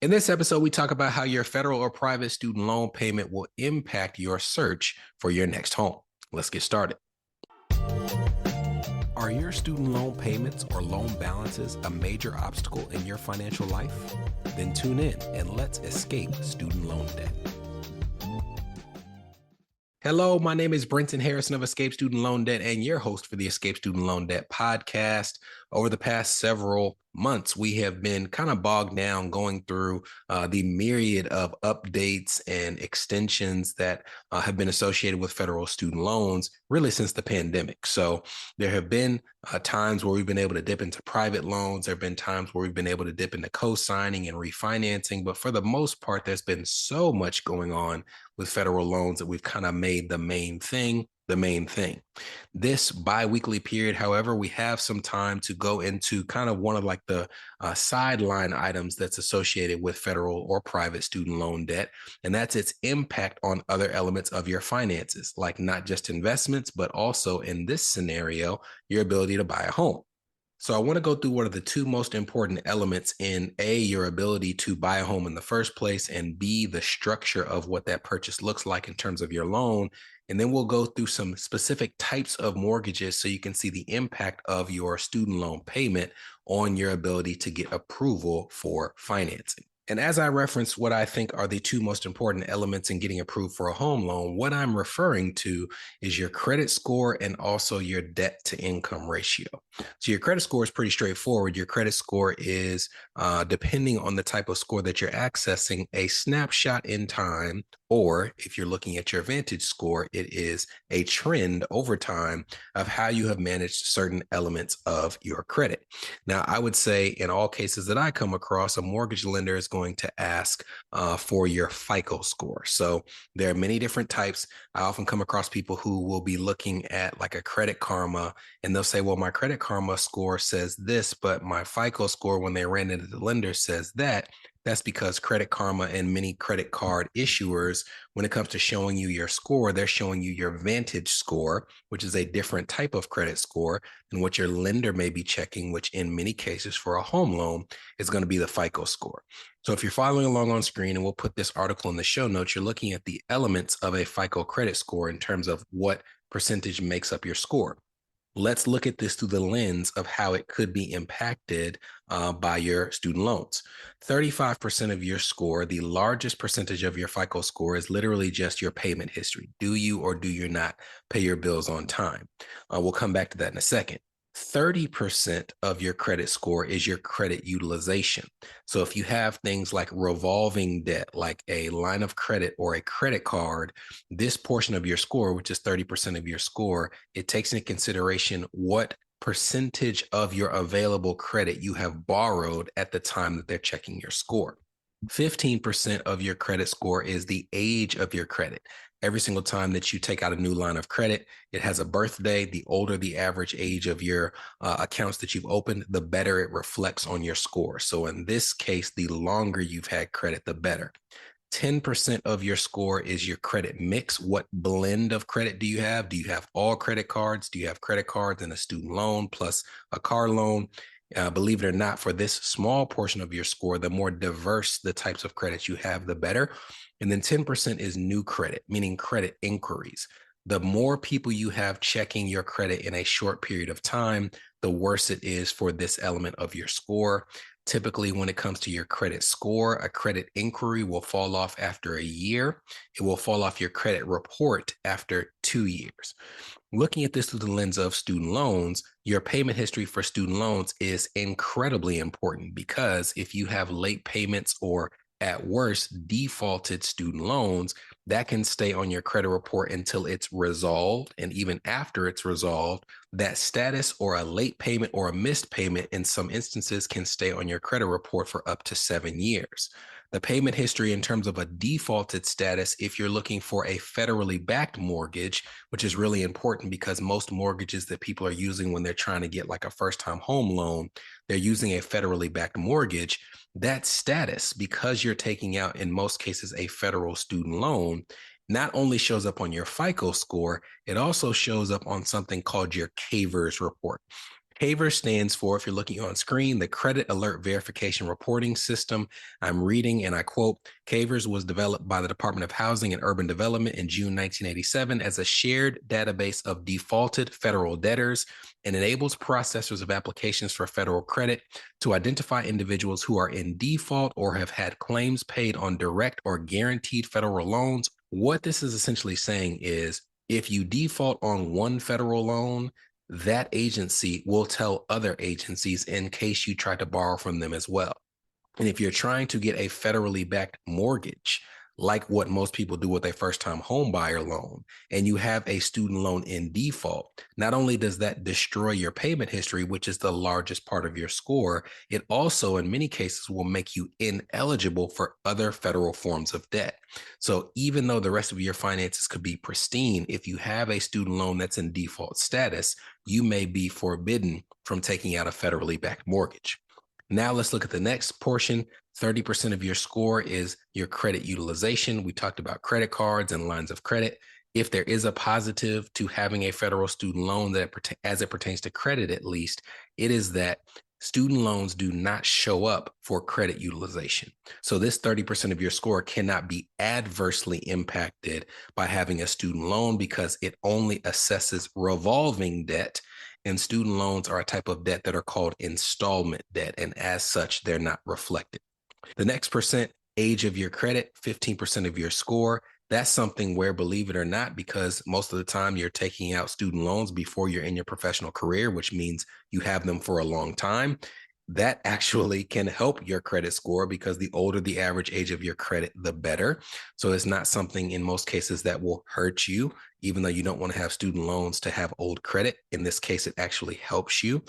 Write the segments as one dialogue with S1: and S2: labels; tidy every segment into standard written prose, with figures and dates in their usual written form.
S1: In this episode, we talk about how your federal or private student loan payment will impact your search for your next home. Let's get started. Are your student loan payments or loan balances a major obstacle in your financial life? Then tune in and let's escape student loan debt. Hello, my name is Brenton Harrison of Escape Student Loan Debt and your host for the Escape Student Loan Debt podcast. Over the past several months, we have been kind of bogged down going through the myriad of updates and extensions that have been associated with federal student loans really since the pandemic. So there have been times where we've been able to dip into private loans. There have been times where we've been able to dip into co-signing and refinancing. But for the most part, there's been so much going on with federal loans that we've kind of made the main thing. This bi-weekly period, however, we have some time to go into kind of one of like the sideline items that's associated with federal or private student loan debt, and that's its impact on other elements of your finances, like not just investments, but also in this scenario, your ability to buy a home. So I want to go through what are the two most important elements in A, your ability to buy a home in the first place, and B, the structure of what that purchase looks like in terms of your loan. And then we'll go through some specific types of mortgages so you can see the impact of your student loan payment on your ability to get approval for financing. And as I reference what I think are the two most important elements in getting approved for a home loan, what I'm referring to is your credit score and also your debt to income ratio. So your credit score is pretty straightforward. Your credit score is, depending on the type of score that you're accessing, a snapshot in time, or if you're looking at your Vantage score, it is a trend over time of how you have managed certain elements of your credit. Now, I would say in all cases that I come across, a mortgage lender is going to ask for your FICO score. So there are many different types. I often come across people who will be looking at like a Credit Karma, and they'll say, well, my Credit Karma score says this, but my FICO score, when they ran into the lender, says that. That's because Credit Karma and many credit card issuers, when it comes to showing you your score, they're showing you your Vantage score, which is a different type of credit score than what your lender may be checking, which in many cases for a home loan is going to be the FICO score. So if you're following along on screen, and we'll put this article in the show notes, you're looking at the elements of a FICO credit score in terms of what percentage makes up your score. Let's look at this through the lens of how it could be impacted by your student loans. 35% of your score, the largest percentage of your FICO score, is literally just your payment history. Do you or do you not pay your bills on time? We'll come back to that in a second. 30% of your credit score is your credit utilization. So if you have things like revolving debt, like a line of credit or a credit card, this portion of your score, which is 30% of your score, it takes into consideration what percentage of your available credit you have borrowed at the time that they're checking your score. 15% of your credit score is the age of your credit. Every single time that you take out a new line of credit, it has a birthday. The older the average age of your accounts that you've opened, the better it reflects on your score. So in this case, the longer you've had credit, the better. 10% of your score is your credit mix. What blend of credit do you have? Do you have all credit cards? Do you have credit cards and a student loan plus a car loan? Believe it or not, for this small portion of your score, the more diverse the types of credits you have, the better. And then 10% is new credit, meaning credit inquiries. The more people you have checking your credit in a short period of time, the worse it is for this element of your score. Typically, when it comes to your credit score, a credit inquiry will fall off after a year. It will fall off your credit report after 2 years. Looking at this through the lens of student loans, your payment history for student loans is incredibly important, because if you have late payments or at worst defaulted student loans, that can stay on your credit report until it's resolved. And even after it's resolved, that status or a late payment or a missed payment in some instances can stay on your credit report for up to 7 years. The payment history in terms of a defaulted status, if you're looking for a federally backed mortgage, which is really important because most mortgages that people are using when they're trying to get like a first-time home loan, they're using a federally backed mortgage. That status, because you're taking out in most cases a federal student loan, not only shows up on your FICO score, it also shows up on something called your CAVERS report. CAVER stands for, if you're looking on screen, the Credit Alert Verification Reporting System. I'm reading and I quote, CAVERS was developed by the Department of Housing and Urban Development in June 1987 as a shared database of defaulted federal debtors and enables processors of applications for federal credit to identify individuals who are in default or have had claims paid on direct or guaranteed federal loans. What this is essentially saying is if you default on one federal loan, that agency will tell other agencies in case you try to borrow from them as well. And if you're trying to get a federally backed mortgage, like what most people do with a first-time home buyer loan, and you have a student loan in default, not only does that destroy your payment history, which is the largest part of your score, it also, in many cases, will make you ineligible for other federal forms of debt. So even though the rest of your finances could be pristine, if you have a student loan that's in default status, you may be forbidden from taking out a federally backed mortgage. Now let's look at the next portion. 30% of your score is your credit utilization. We talked about credit cards and lines of credit. If there is a positive to having a federal student loan that as it pertains to credit, at least, it is that student loans do not show up for credit utilization. So this 30% of your score cannot be adversely impacted by having a student loan because it only assesses revolving debt, and student loans are a type of debt that are called installment debt, and as such, they're not reflected. The next percent, age of your credit, 15% of your score. That's something where, believe it or not, because most of the time you're taking out student loans before you're in your professional career, which means you have them for a long time, that actually can help your credit score because the older the average age of your credit, the better. So it's not something in most cases that will hurt you, even though you don't want to have student loans to have old credit. In this case, it actually helps you.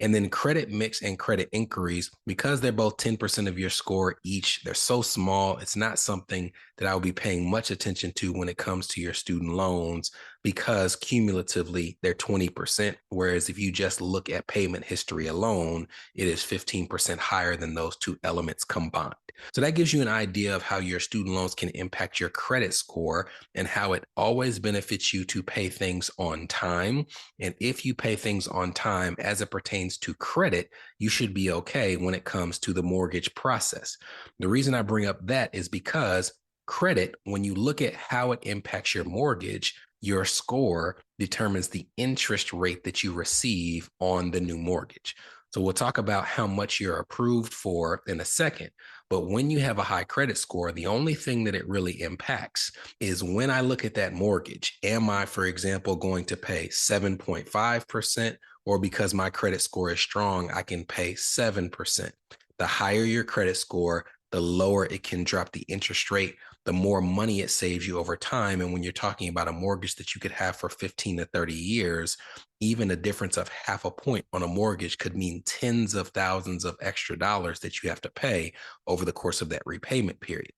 S1: And then credit mix and credit inquiries, because they're both 10% of your score each, they're so small, it's not something that I will be paying much attention to when it comes to your student loans because cumulatively they're 20%. Whereas if you just look at payment history alone, it is 15% higher than those two elements combined. So that gives you an idea of how your student loans can impact your credit score and how it always benefits you to pay things on time. And if you pay things on time as it pertains to credit, you should be okay when it comes to the mortgage process. The reason I bring up that is because credit, when you look at how it impacts your mortgage, your score determines the interest rate that you receive on the new mortgage. So we'll talk about how much you're approved for in a second. But when you have a high credit score, the only thing that it really impacts is when I look at that mortgage, am I, for example, going to pay 7.5%, or because my credit score is strong, I can pay 7%. The higher your credit score, the lower it can drop the interest rate, the more money it saves you over time. And when you're talking about a mortgage that you could have for 15 to 30 years, even a difference of half a point on a mortgage could mean tens of thousands of extra dollars that you have to pay over the course of that repayment period.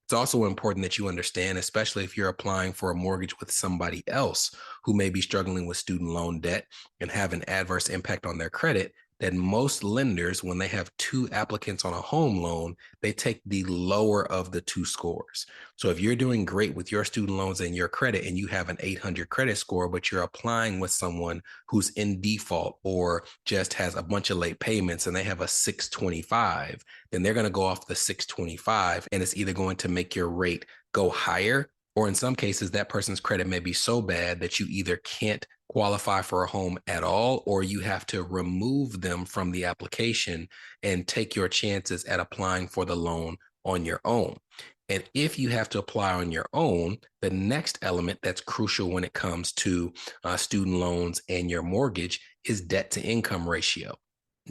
S1: It's also important that you understand, especially if you're applying for a mortgage with somebody else who may be struggling with student loan debt and have an adverse impact on their credit, that most lenders, when they have two applicants on a home loan, they take the lower of the two scores. So if you're doing great with your student loans and your credit and you have an 800 credit score, but you're applying with someone who's in default or just has a bunch of late payments and they have a 625, then they're going to go off the 625 and it's either going to make your rate go higher, or in some cases, that person's credit may be so bad that you either can't qualify for a home at all, or you have to remove them from the application and take your chances at applying for the loan on your own. And if you have to apply on your own, the next element that's crucial when it comes to student loans and your mortgage is debt to income ratio.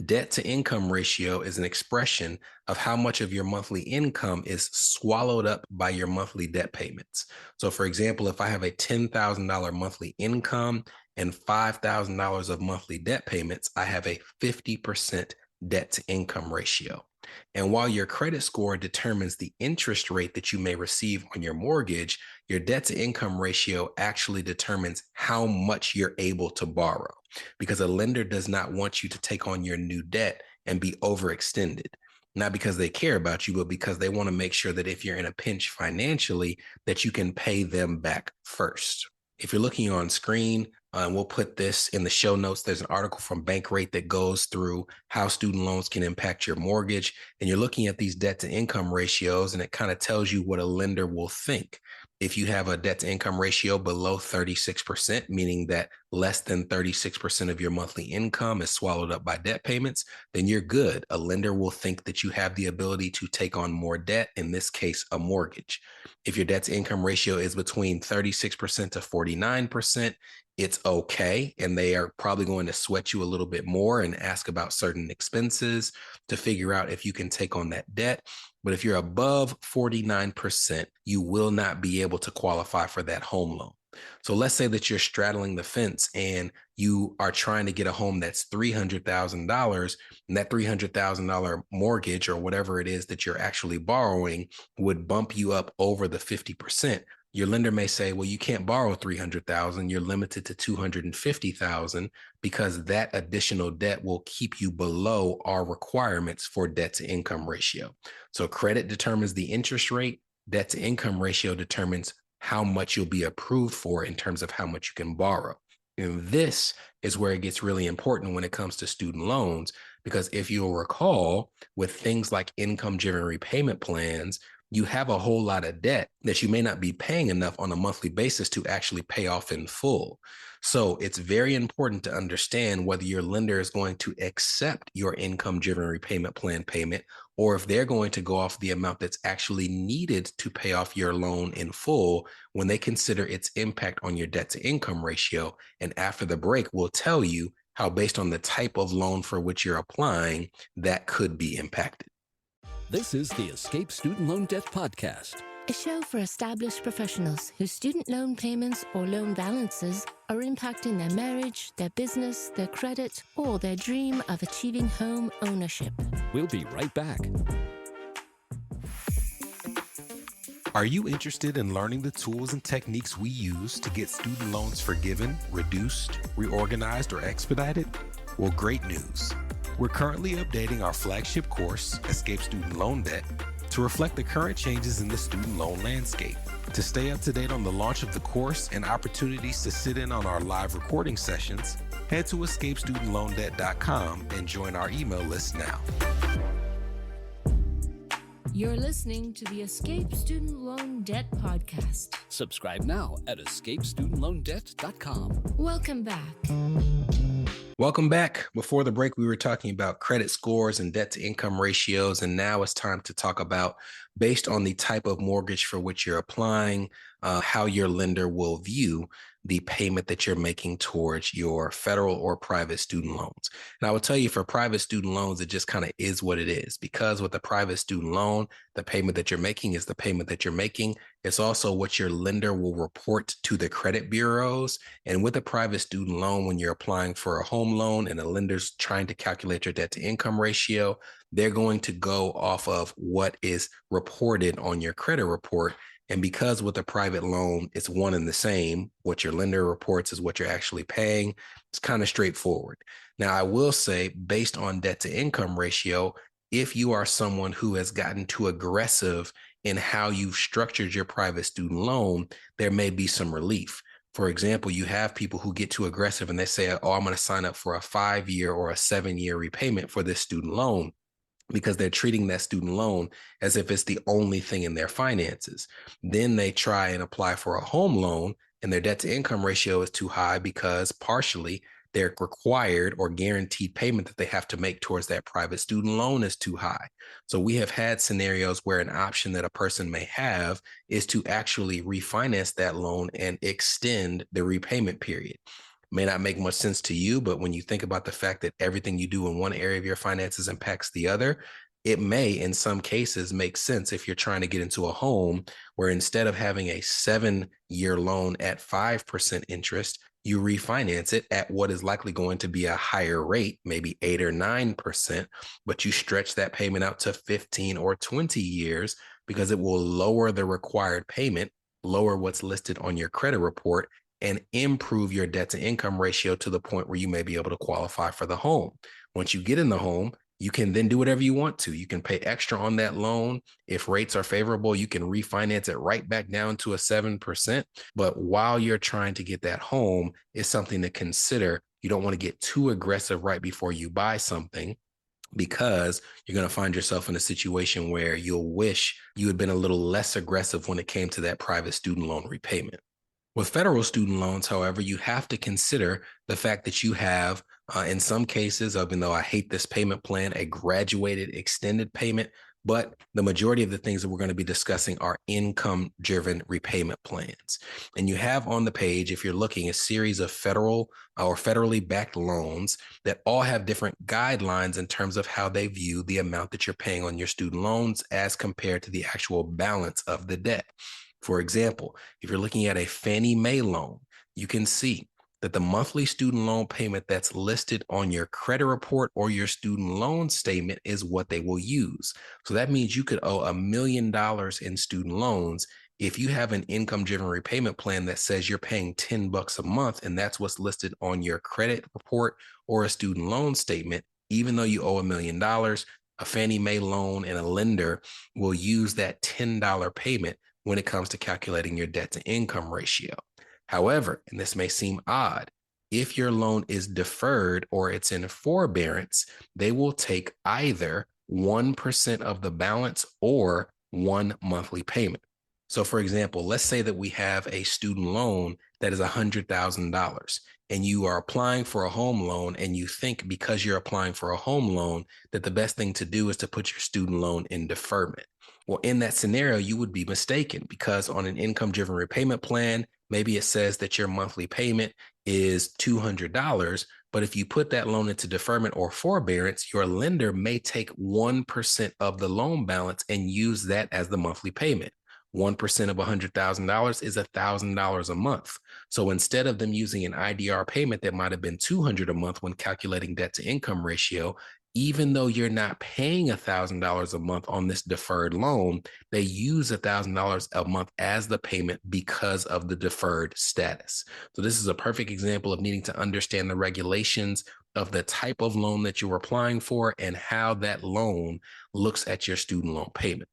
S1: Debt to income ratio is an expression of how much of your monthly income is swallowed up by your monthly debt payments. So for example, if I have a $10,000 monthly income and $5,000 of monthly debt payments, I have a 50% debt to income ratio. And while your credit score determines the interest rate that you may receive on your mortgage, your debt to income ratio actually determines how much you're able to borrow, because a lender does not want you to take on your new debt and be overextended. Not because they care about you, but because they want to make sure that if you're in a pinch financially, that you can pay them back first. If you're looking on screen, And we'll put this in the show notes. There's an article from Bankrate that goes through how student loans can impact your mortgage. And you're looking at these debt to income ratios, and it kind of tells you what a lender will think. If you have a debt to income ratio below 36%, meaning that less than 36% of your monthly income is swallowed up by debt payments, then you're good. A lender will think that you have the ability to take on more debt, in this case, a mortgage. If your debt to income ratio is between 36% to 49%, it's okay. And they are probably going to sweat you a little bit more and ask about certain expenses to figure out if you can take on that debt. But if you're above 49%, you will not be able to qualify for that home loan. So let's say that you're straddling the fence and you are trying to get a home that's $300,000, and that $300,000 mortgage or whatever it is that you're actually borrowing would bump you up over the 50%. Your lender may say, well, you can't borrow $300,000. You're limited to $250,000 because that additional debt will keep you below our requirements for debt to income ratio. So credit determines the interest rate. Debt to income ratio determines how much you'll be approved for in terms of how much you can borrow. And this is where it gets really important when it comes to student loans, because if you'll recall, with things like income-driven repayment plans, you have a whole lot of debt that you may not be paying enough on a monthly basis to actually pay off in full. So it's very important to understand whether your lender is going to accept your income-driven repayment plan payment, or if they're going to go off the amount that's actually needed to pay off your loan in full when they consider its impact on your debt to income ratio. And after the break, we'll tell you how, based on the type of loan for which you're applying, that could be impacted.
S2: This is the Escape Student Loan Debt Podcast,
S3: a show for established professionals whose student loan payments or loan balances are impacting their marriage, their business, their credit, or their dream of achieving home ownership.
S2: We'll be right back.
S1: Are you interested in learning the tools and techniques we use to get student loans forgiven, reduced, reorganized, or expedited? Well, great news. We're currently updating our flagship course, Escape Student Loan Debt, to reflect the current changes in the student loan landscape. To stay up to date on the launch of the course and opportunities to sit in on our live recording sessions, head to escapestudentloandebt.com and join our email list now.
S3: You're listening to the Escape Student Loan Debt Podcast.
S2: Subscribe now at escapestudentloandebt.com.
S3: Welcome back.
S1: Welcome back. Before the break, we were talking about credit scores and debt to income ratios, and now it's time to talk about, based on the type of mortgage for which you're applying, how your lender will view the payment that you're making towards your federal or private student loans. And I will tell you, for private student loans, it just kind of is what it is, because with a private student loan, the payment that you're making is the payment that you're making. It's also what your lender will report to the credit bureaus. And with a private student loan, when you're applying for a home loan and a lender's trying to calculate your debt to income ratio, they're going to go off of what is reported on your credit report. And because with a private loan, it's one and the same, what your lender reports is what you're actually paying. It's kind of straightforward. Now, I will say, based on debt to income ratio, if you are someone who has gotten too aggressive in how you've structured your private student loan, there may be some relief. For example, you have people who get too aggressive and they say, oh, I'm going to sign up for a 5-year or a 7-year repayment for this student loan, because they're treating that student loan as if it's the only thing in their finances. Then they try and apply for a home loan, and their debt to income ratio is too high because partially their required or guaranteed payment that they have to make towards that private student loan is too high. So we have had scenarios where an option that a person may have is to actually refinance that loan and extend the repayment period. May not make much sense to you, but when you think about the fact that everything you do in one area of your finances impacts the other, it may, in some cases, make sense if you're trying to get into a home where instead of having a 7-year loan at 5% interest, you refinance it at what is likely going to be a higher rate, maybe 8 or 9%, but you stretch that payment out to 15 or 20 years because it will lower the required payment, lower what's listed on your credit report, and improve your debt to income ratio to the point where you may be able to qualify for the home. Once you get in the home, You can then do whatever you want to. You can pay extra on that loan. If rates are favorable, you can refinance it right back down to a 7%. But while you're trying to get that home, it's something to consider. You don't want to get too aggressive right before you buy something, because you're going to find yourself in a situation where you'll wish you had been a little less aggressive when it came to that private student loan repayment. With federal student loans, however, you have to consider the fact that you have, in some cases, even though I hate this payment plan, a graduated extended payment, but the majority of the things that we're going to be discussing are income-driven repayment plans. And you have on the page, if you're looking, a series of federal or federally backed loans that all have different guidelines in terms of how they view the amount that you're paying on your student loans as compared to the actual balance of the debt. For example, if you're looking at a Fannie Mae loan, you can see that the monthly student loan payment that's listed on your credit report or your student loan statement is what they will use. So that means you could owe $1 million in student loans. If you have an income-driven repayment plan that says you're paying $10 a month, and that's what's listed on your credit report or a student loan statement, even though you owe $1 million, a Fannie Mae loan and a lender will use that $10 payment when it comes to calculating your debt to income ratio. However, and this may seem odd, if your loan is deferred or it's in forbearance, they will take either 1% of the balance or one monthly payment. So for example, let's say that we have a student loan that is $100,000 and you are applying for a home loan, and you think because you're applying for a home loan that the best thing to do is to put your student loan in deferment. Well, in that scenario, you would be mistaken, because on an income-driven repayment plan, maybe it says that your monthly payment is $200, but if you put that loan into deferment or forbearance, your lender may take 1% of the loan balance and use that as the monthly payment. 1% of $100,000 is $1,000 a month. So instead of them using an IDR payment that might have been $200 a month when calculating debt to income ratio, even though you're not paying $1,000 a month on this deferred loan, they use $1,000 a month as the payment because of the deferred status. So this is a perfect example of needing to understand the regulations of the type of loan that you're applying for and how that loan looks at your student loan payment.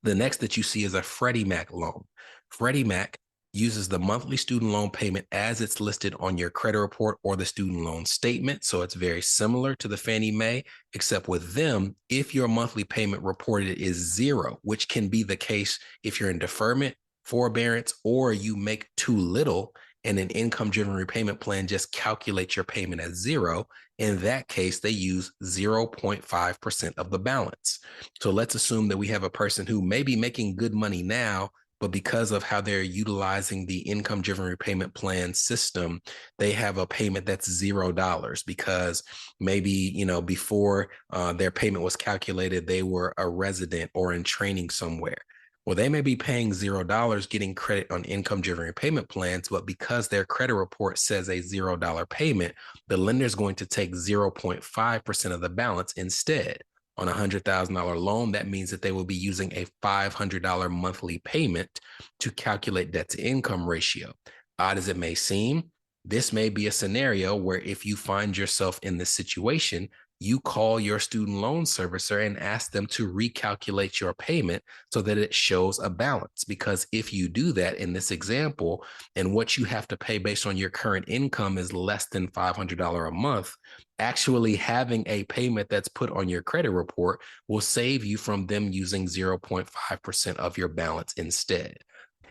S1: The next that you see is a Freddie Mac loan. Freddie Mac uses the monthly student loan payment as it's listed on your credit report or the student loan statement. So it's very similar to the Fannie Mae, except with them, if your monthly payment reported is zero, which can be the case if you're in deferment, forbearance, or you make too little and an income-driven repayment plan just calculates your payment as zero. In that case, they use 0.5% of the balance. So let's assume that we have a person who may be making good money now, but because of how they're utilizing the income-driven repayment plan system, they have a payment that's $0 because maybe, before their payment was calculated, they were a resident or in training somewhere. Well, they may be paying $0 getting credit on income-driven repayment plans, but because their credit report says a $0 payment, the lender is going to take 0.5% of the balance instead. On a $100,000 loan, that means that they will be using a $500 monthly payment to calculate debt to income ratio. Odd as it may seem, this may be a scenario where if you find yourself in this situation, you call your student loan servicer and ask them to recalculate your payment so that it shows a balance. Because if you do that in this example, and what you have to pay based on your current income is less than $500 a month, actually having a payment that's put on your credit report will save you from them using 0.5% of your balance instead.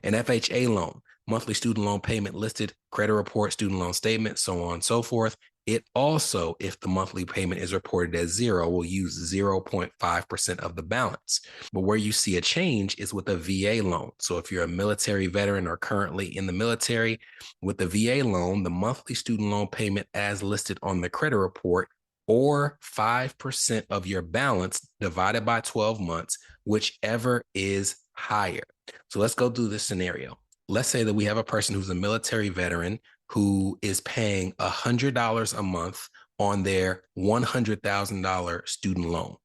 S1: An FHA loan, monthly student loan payment listed, credit report, student loan statement, so on and so forth. It also, if the monthly payment is reported as zero, will use 0.5% of the balance. But where you see a change is with a VA loan. So if you're a military veteran or currently in the military, with the VA loan, the monthly student loan payment as listed on the credit report, or 5% of your balance divided by 12 months, whichever is higher. So let's go through this scenario. Let's say that we have a person who's a military veteran who is paying $100 a month on their $100,000 student loan.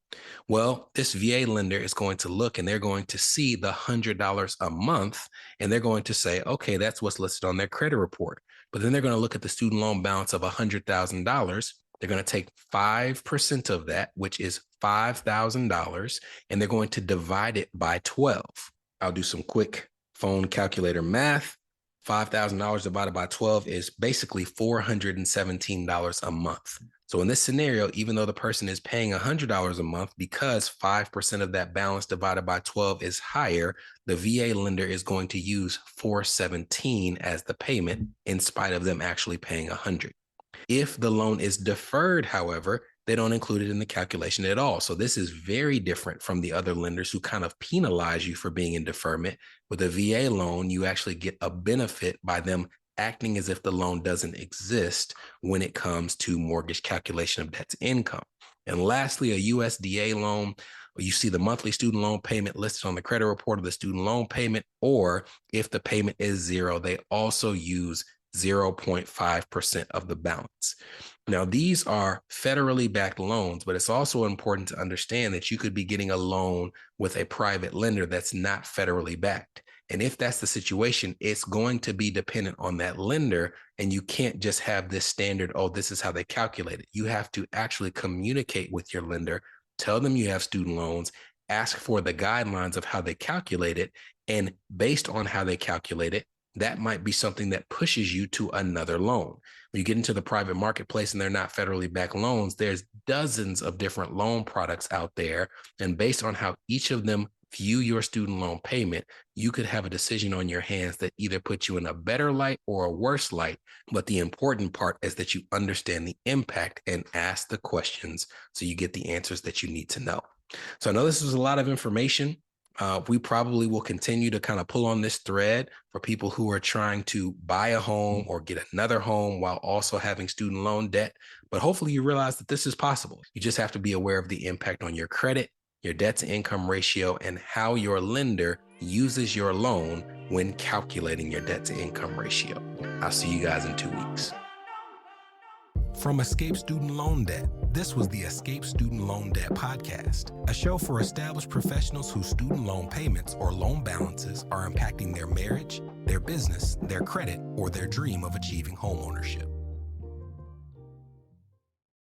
S1: Well, this VA lender is going to look and they're going to see the $100 a month and they're going to say, okay, that's what's listed on their credit report. But then they're going to look at the student loan balance of $100,000 They're going to take 5% of that, which is $5,000, and they're going to divide it by 12. I'll do some quick phone calculator math. $5,000 divided by 12 is basically $417 a month. So in this scenario, even though the person is paying $100 a month, because 5% of that balance divided by 12 is higher, the VA lender is going to use $417 as the payment in spite of them actually paying $100. If the loan is deferred, however, they don't include it in the calculation at all. So this is very different from the other lenders who kind of penalize you for being in deferment. With a VA loan, you actually get a benefit by them acting as if the loan doesn't exist when it comes to mortgage calculation of debt to income. And lastly, a USDA loan, you see the monthly student loan payment listed on the credit report of the student loan payment, or if the payment is zero, they also use 0.5% of the balance. Now, these are federally backed loans, but it's also important to understand that you could be getting a loan with a private lender that's not federally backed. And if that's the situation, it's going to be dependent on that lender. And you can't just have this standard, oh, this is how they calculate it. You have to actually communicate with your lender, tell them you have student loans, ask for the guidelines of how they calculate it. And based on how they calculate it, that might be something that pushes you to another loan. When you get into the private marketplace and they're not federally backed loans, there's dozens of different loan products out there. And based on how each of them view your student loan payment, you could have a decision on your hands that either puts you in a better light or a worse light. But the important part is that you understand the impact and ask the questions so you get the answers that you need to know. So I know this was a lot of information. We probably will continue to kind of pull on this thread for people who are trying to buy a home or get another home while also having student loan debt. But hopefully you realize that this is possible. You just have to be aware of the impact on your credit, your debt to income ratio, and how your lender uses your loan when calculating your debt to income ratio. I'll see you guys in 2 weeks. From Escape Student Loan Debt, this was the Escape Student Loan Debt Podcast, a show for established professionals whose student loan payments or loan balances are impacting their marriage, their business, their credit, or their dream of achieving homeownership.